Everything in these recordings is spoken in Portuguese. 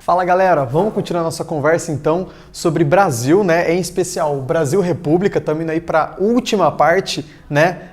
Fala galera, vamos continuar nossa conversa então sobre Brasil, né? Em especial Brasil República, estamos indo aí para a última parte, né,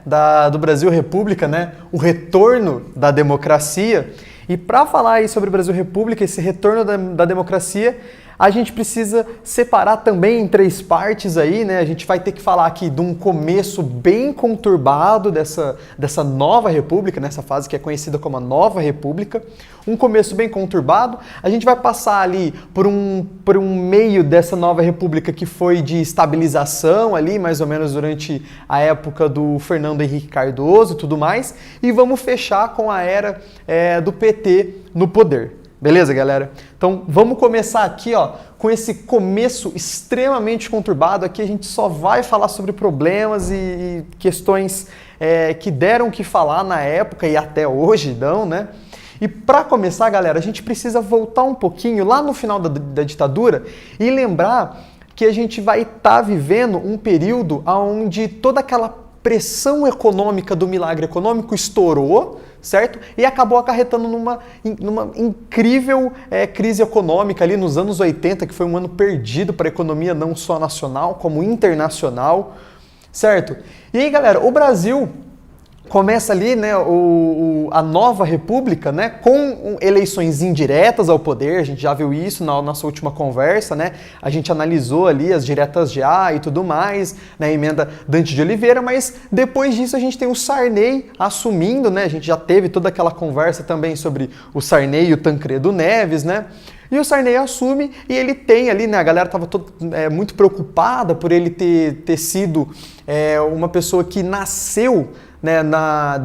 do Brasil República, né? O retorno da democracia. E para falar aí sobre Brasil República, esse retorno da democracia, a gente precisa separar também em três partes aí, né? A gente vai ter que falar aqui de um começo bem conturbado dessa nova república, nessa fase que é conhecida como a nova república. Um começo bem conturbado. A gente vai passar ali por um meio dessa nova república que foi de estabilização ali, mais ou menos durante a época do Fernando Henrique Cardoso e tudo mais. E vamos fechar com a era do PT no poder. Beleza, galera? Então vamos começar aqui, ó, com esse começo extremamente conturbado. Aqui a gente só vai falar sobre problemas e questões que deram o que falar na época e até hoje dão, né? E para começar, galera, a gente precisa voltar um pouquinho lá no final da ditadura e lembrar que a gente vai estar vivendo um período onde toda aquela pressão econômica do milagre econômico estourou, certo? E acabou acarretando numa incrível crise econômica ali nos anos 80, que foi um ano perdido para a economia não só nacional, como internacional, certo? E aí, galera, o Brasil começa ali, né, a nova república, né, com eleições indiretas ao poder. A gente já viu isso na nossa última conversa, né? A gente analisou ali as diretas já e tudo mais, na emenda Dante de Oliveira, mas depois disso a gente tem o Sarney assumindo, né? A gente já teve toda aquela conversa também sobre o Sarney e o Tancredo Neves, né? E o Sarney assume e ele tem ali, né, a galera estava muito preocupada por ele ter sido uma pessoa que nasceu, né,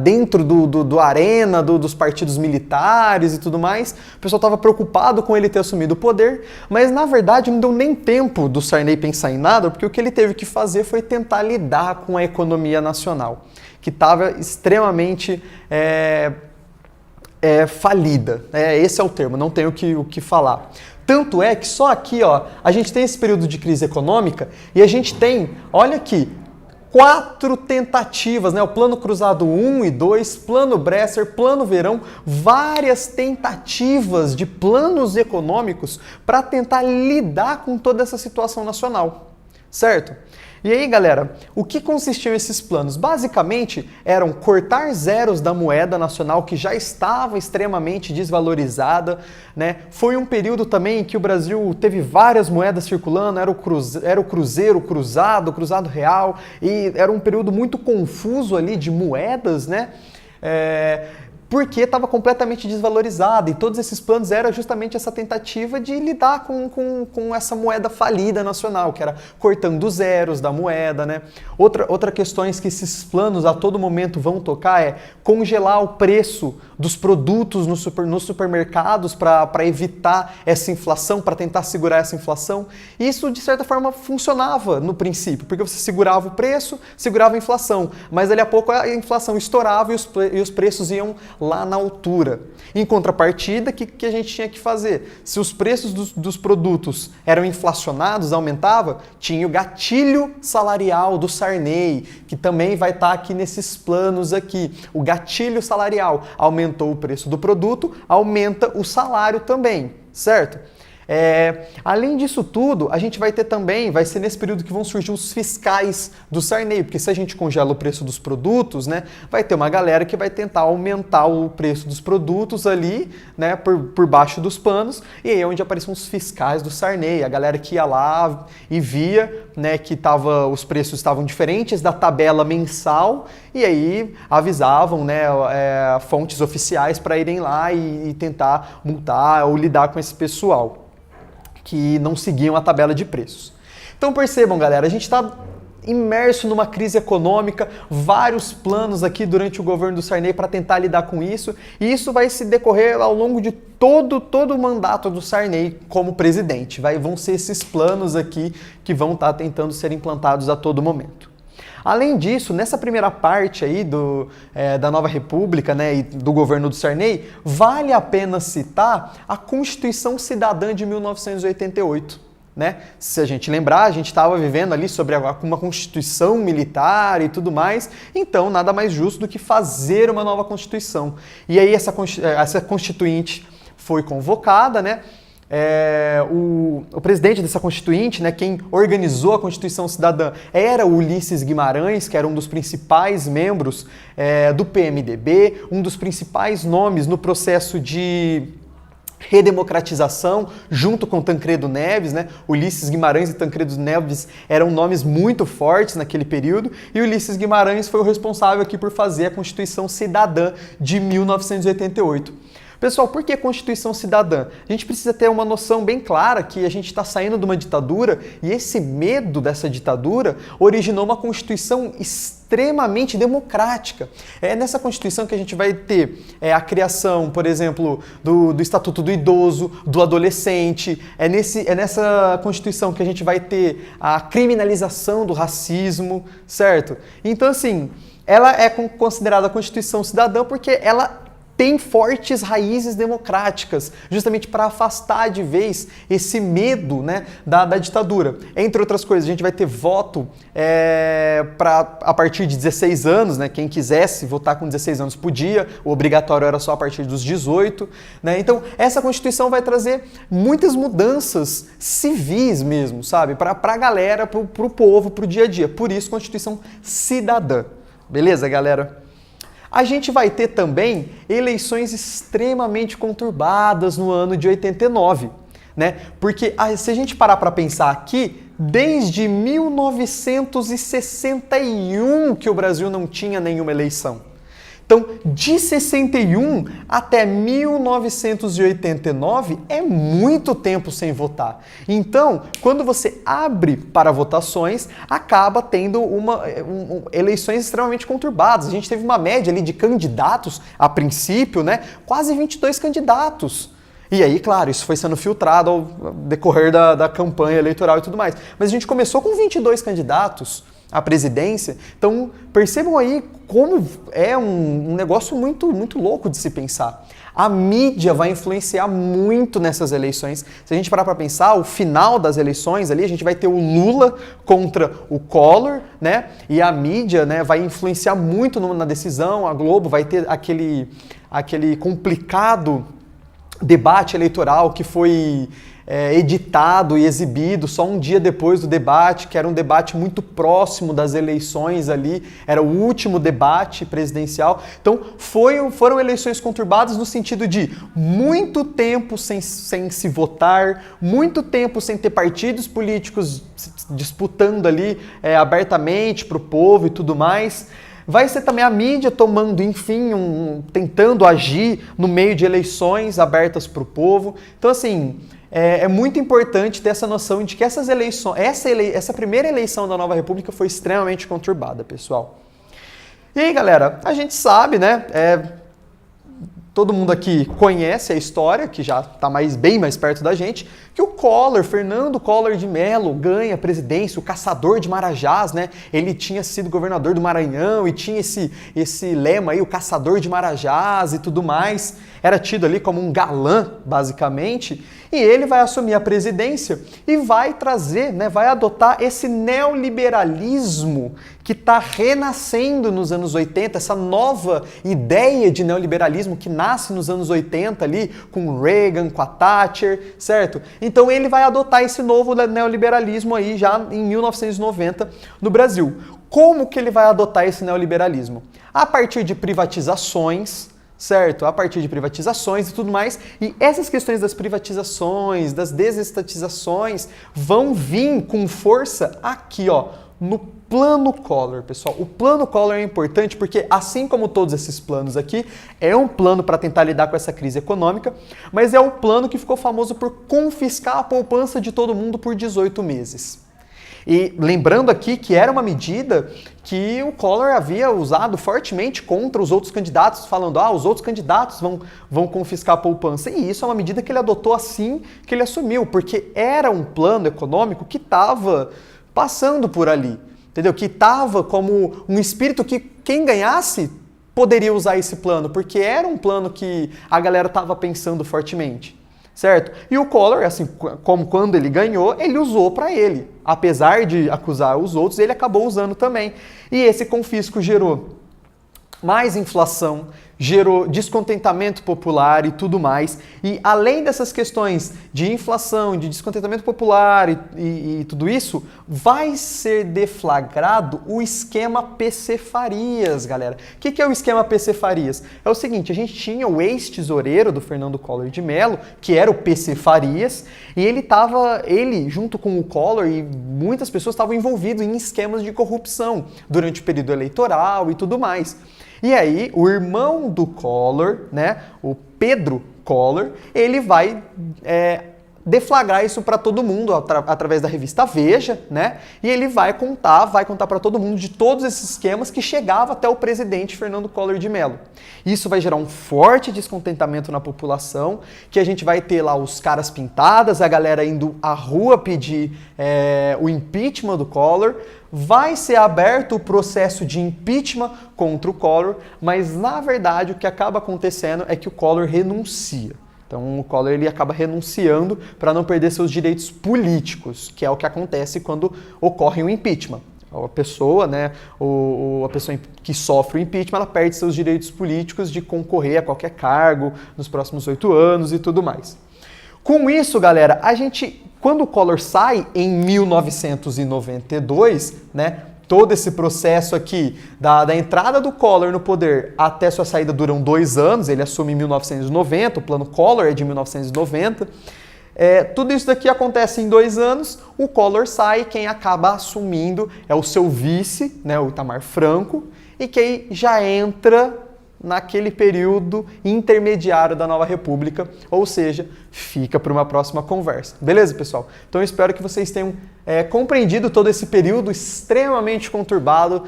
dentro do arena, dos partidos militares e tudo mais. O pessoal estava preocupado com ele ter assumido o poder, mas na verdade não deu nem tempo do Sarney pensar em nada, porque o que ele teve que fazer foi tentar lidar com a economia nacional, que estava extremamente falida. Esse é o termo, não tenho o que falar. Tanto é que só aqui, ó, a gente tem esse período de crise econômica e a gente tem, olha aqui, 4 tentativas, né? O Plano Cruzado 1 e 2, Plano Bresser, Plano Verão, várias tentativas de planos econômicos para tentar lidar com toda essa situação nacional, certo? E aí, galera, o que consistiam esses planos? Basicamente, eram cortar zeros da moeda nacional que já estava extremamente desvalorizada, né? Foi um período também em que o Brasil teve várias moedas circulando, era o cruzeiro, o cruzado real, e era um período muito confuso ali de moedas, né? Porque estava completamente desvalorizada, e todos esses planos eram justamente essa tentativa de lidar com essa moeda falida nacional, que era cortando os zeros da moeda, né? Outra questão que esses planos a todo momento vão tocar é congelar o preço dos produtos nos supermercados para evitar essa inflação, para tentar segurar essa inflação. E isso, de certa forma, funcionava no princípio, porque você segurava o preço, segurava a inflação, mas dali a pouco a inflação estourava e os preços iam lá na altura. Em contrapartida, o que a gente tinha que fazer? Se os preços dos produtos eram inflacionados, aumentava, tinha o gatilho salarial do Sarney, que também vai estar aqui nesses planos aqui. O gatilho salarial aumentou o preço do produto, aumenta o salário também, certo? Além disso tudo, a gente vai ter também, vai ser nesse período que vão surgir os fiscais do Sarney, porque se a gente congela o preço dos produtos, né, vai ter uma galera que vai tentar aumentar o preço dos produtos ali, né, por baixo dos panos, e aí é onde aparecem os fiscais do Sarney, a galera que ia lá e via, né, que os preços estavam diferentes da tabela mensal, e aí avisavam, né, fontes oficiais para irem lá e tentar multar ou lidar com esse pessoal que não seguiam a tabela de preços. Então percebam, galera, a gente está imerso numa crise econômica, vários planos aqui durante o governo do Sarney para tentar lidar com isso, e isso vai se decorrer ao longo de todo o mandato do Sarney como presidente. Vão ser esses planos aqui que vão estar tentando ser implantados a todo momento. Além disso, nessa primeira parte aí da Nova República, né, e do governo do Sarney, vale a pena citar a Constituição Cidadã de 1988. Né? Se a gente lembrar, a gente estava vivendo ali sobre uma Constituição militar e tudo mais, então nada mais justo do que fazer uma nova Constituição. E aí essa Constituinte foi convocada, né? o presidente dessa Constituinte, né, quem organizou a Constituição Cidadã, era o Ulisses Guimarães, que era um dos principais membros do PMDB, um dos principais nomes no processo de redemocratização, junto com Tancredo Neves, né? Ulisses Guimarães e Tancredo Neves eram nomes muito fortes naquele período, e Ulisses Guimarães foi o responsável aqui por fazer a Constituição Cidadã de 1988. Pessoal, por que Constituição Cidadã? A gente precisa ter uma noção bem clara que a gente está saindo de uma ditadura e esse medo dessa ditadura originou uma Constituição extremamente democrática. É nessa Constituição que a gente vai ter a criação, por exemplo, do Estatuto do Idoso, do Adolescente. É nessa Constituição que a gente vai ter a criminalização do racismo, certo? Então, assim, ela é considerada Constituição Cidadã porque ela tem fortes raízes democráticas, justamente para afastar de vez esse medo, né, da ditadura. Entre outras coisas, a gente vai ter voto a partir de 16 anos, né, quem quisesse votar com 16 anos podia, o obrigatório era só a partir dos 18. Né? Então, essa Constituição vai trazer muitas mudanças civis mesmo, sabe, para a galera, para o povo, para o dia a dia. Por isso, Constituição Cidadã. Beleza, galera? A gente vai ter também eleições extremamente conturbadas no ano de 89, né? Porque se a gente parar para pensar aqui, desde 1961 que o Brasil não tinha nenhuma eleição. Então, de 61 até 1989 é muito tempo sem votar. Então, quando você abre para votações, acaba tendo eleições extremamente conturbadas. A gente teve uma média ali de candidatos, a princípio, né? Quase 22 candidatos. E aí, claro, isso foi sendo filtrado ao decorrer da campanha eleitoral e tudo mais. Mas a gente começou com 22 candidatos à presidência. Então, percebam aí como é um negócio muito, muito louco de se pensar. A mídia vai influenciar muito nessas eleições. Se a gente parar para pensar, o final das eleições ali, a gente vai ter o Lula contra o Collor, né? E a mídia, né, vai influenciar muito na decisão. A Globo vai ter aquele complicado debate eleitoral que foi editado e exibido só um dia depois do debate, que era um debate muito próximo das eleições ali, era o último debate presidencial. Então foram eleições conturbadas no sentido de muito tempo sem se votar, muito tempo sem ter partidos políticos disputando ali abertamente para o povo e tudo mais. Vai ser também a mídia tomando, enfim, tentando agir no meio de eleições abertas para o povo. Então, assim, é muito importante ter essa noção de que essas eleições, essa primeira eleição da nova república foi extremamente conturbada, pessoal. E aí, galera, a gente sabe, né? Todo mundo aqui conhece a história, que já está bem mais perto da gente, que o Collor, Fernando Collor de Mello, ganha a presidência, o caçador de Marajás, né? Ele tinha sido governador do Maranhão e tinha esse lema aí, o caçador de Marajás e tudo mais. Era tido ali como um galã, basicamente, e ele vai assumir a presidência e vai trazer, né, vai adotar esse neoliberalismo que está renascendo nos anos 80, essa nova ideia de neoliberalismo que nasce nos anos 80 ali, com o Reagan, com a Thatcher, certo? Então ele vai adotar esse novo neoliberalismo aí já em 1990 no Brasil. Como que ele vai adotar esse neoliberalismo? A partir de privatizações, certo? A partir de privatizações e tudo mais. E essas questões das privatizações, das desestatizações, vão vir com força aqui, ó, no Plano Collor, pessoal. O Plano Collor é importante porque, assim como todos esses planos aqui, é um plano para tentar lidar com essa crise econômica, mas é um plano que ficou famoso por confiscar a poupança de todo mundo por 18 meses. E lembrando aqui que era uma medida que o Collor havia usado fortemente contra os outros candidatos, falando, os outros candidatos vão confiscar a poupança. E isso é uma medida que ele adotou assim que ele assumiu, porque era um plano econômico que estava passando por ali, entendeu? Que estava como um espírito que quem ganhasse poderia usar esse plano, porque era um plano que a galera estava pensando fortemente. Certo? E o Collor, assim como quando ele ganhou, ele usou para ele. Apesar de acusar os outros, ele acabou usando também. E esse confisco gerou mais inflação, gerou descontentamento popular e tudo mais. E além dessas questões de inflação, de descontentamento popular e tudo isso, vai ser deflagrado o esquema PC Farias, galera. O que é o esquema PC Farias? É o seguinte, a gente tinha o ex-tesoureiro do Fernando Collor de Mello, que era o PC Farias, e ele junto com o Collor e muitas pessoas estavam envolvidos em esquemas de corrupção durante o período eleitoral e tudo mais. E aí, o irmão do Collor, né, o Pedro Collor, ele vai deflagrar isso para todo mundo através da revista Veja, né? E ele vai contar para todo mundo de todos esses esquemas que chegavam até o presidente Fernando Collor de Mello. Isso vai gerar um forte descontentamento na população, que a gente vai ter lá os caras pintadas, a galera indo à rua pedir o impeachment do Collor. Vai ser aberto o processo de impeachment contra o Collor, mas na verdade o que acaba acontecendo é que o Collor renuncia. Então o Collor ele acaba renunciando para não perder seus direitos políticos, que é o que acontece quando ocorre um impeachment. A pessoa, né, a pessoa que sofre o impeachment, ela perde seus direitos políticos de concorrer a qualquer cargo nos próximos 8 anos e tudo mais. Com isso, galera, quando o Collor sai em 1992, né, todo esse processo aqui da entrada do Collor no poder até sua saída duram 2 anos, ele assume em 1990, o plano Collor é de 1990, tudo isso daqui acontece em 2 anos, o Collor sai, quem acaba assumindo é o seu vice, né, o Itamar Franco, e quem já entra naquele período intermediário da nova república, ou seja, fica para uma próxima conversa. Beleza, pessoal? Então eu espero que vocês tenham compreendido todo esse período extremamente conturbado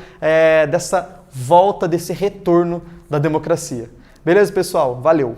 dessa volta, desse retorno da democracia. Beleza, pessoal? Valeu!